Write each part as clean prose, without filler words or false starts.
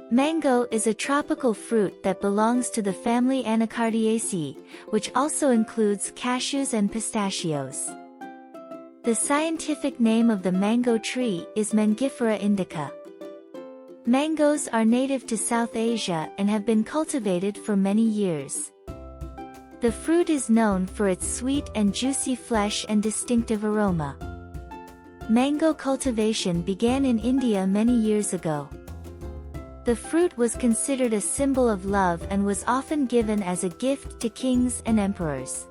Mango is a tropical fruit that belongs to the family Anacardiaceae, which also includes cashews and pistachios. The scientific name of the mango tree is Mangifera indica. Mangoes are native to South Asia and have been cultivated for many years. The fruit is known for its sweet and juicy flesh and distinctive aroma. Mango cultivation began in India many years ago. The fruit was considered a symbol of love and was often given as a gift to kings and emperors.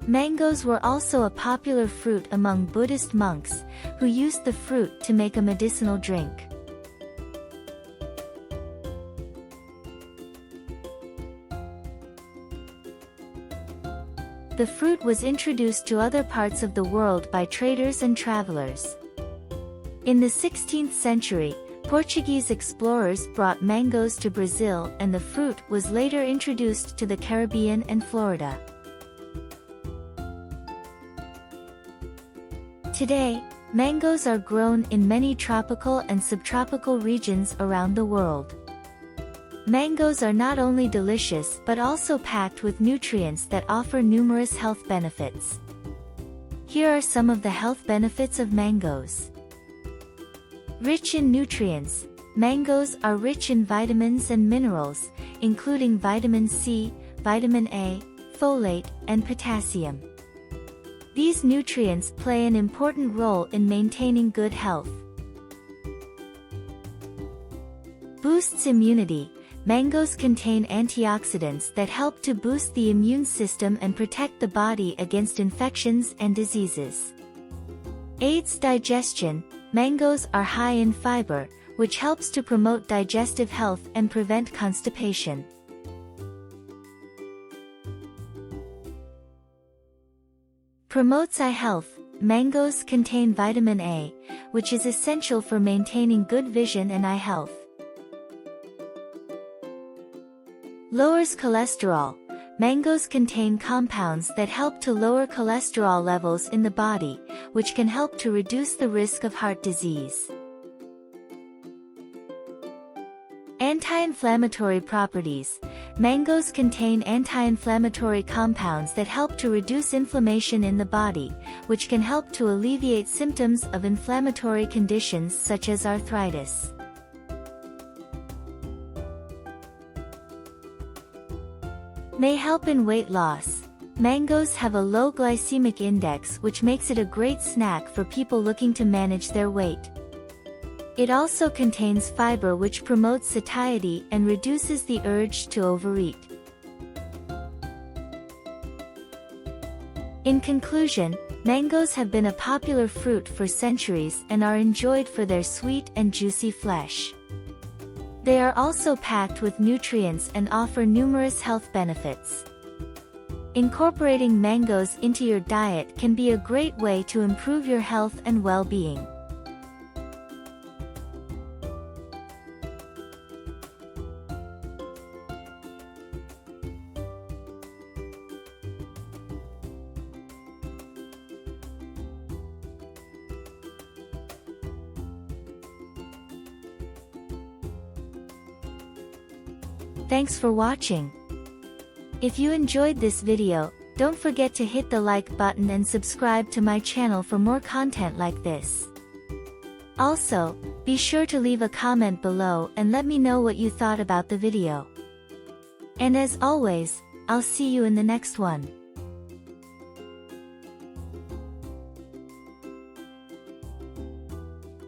Mangoes were also a popular fruit among Buddhist monks, who used the fruit to make a medicinal drink. The fruit was introduced to other parts of the world by traders and travelers. In the 16th century, Portuguese explorers brought mangoes to Brazil, and the fruit was later introduced to the Caribbean and Florida. Today, mangoes are grown in many tropical and subtropical regions around the world. Mangoes are not only delicious but also packed with nutrients that offer numerous health benefits. Here are some of the health benefits of mangoes. Rich in nutrients, mangoes are rich in vitamins and minerals, including vitamin C, vitamin A, folate, and potassium. These nutrients play an important role in maintaining good health. Boosts immunity. Mangoes contain antioxidants that help to boost the immune system and protect the body against infections and diseases. Aids digestion. Mangoes are high in fiber, which helps to promote digestive health and prevent constipation. Promotes eye health. Mangoes contain vitamin A, which is essential for maintaining good vision and eye health. Lowers cholesterol. Mangoes contain compounds that help to lower cholesterol levels in the body, which can help to reduce the risk of heart disease. Anti-inflammatory properties. Mangoes contain anti-inflammatory compounds that help to reduce inflammation in the body, which can help to alleviate symptoms of inflammatory conditions such as arthritis. May help in weight loss. Mangoes have a low glycemic index, which makes it a great snack for people looking to manage their weight. It also contains fiber, which promotes satiety and reduces the urge to overeat. In conclusion, mangoes have been a popular fruit for centuries and are enjoyed for their sweet and juicy flesh. They are also packed with nutrients and offer numerous health benefits. Incorporating mangoes into your diet can be a great way to improve your health and well-being. Thanks for watching. If you enjoyed this video, don't forget to hit the like button and subscribe to my channel for more content like this. Also, be sure to leave a comment below and let me know what you thought about the video. And as always, I'll see you in the next one.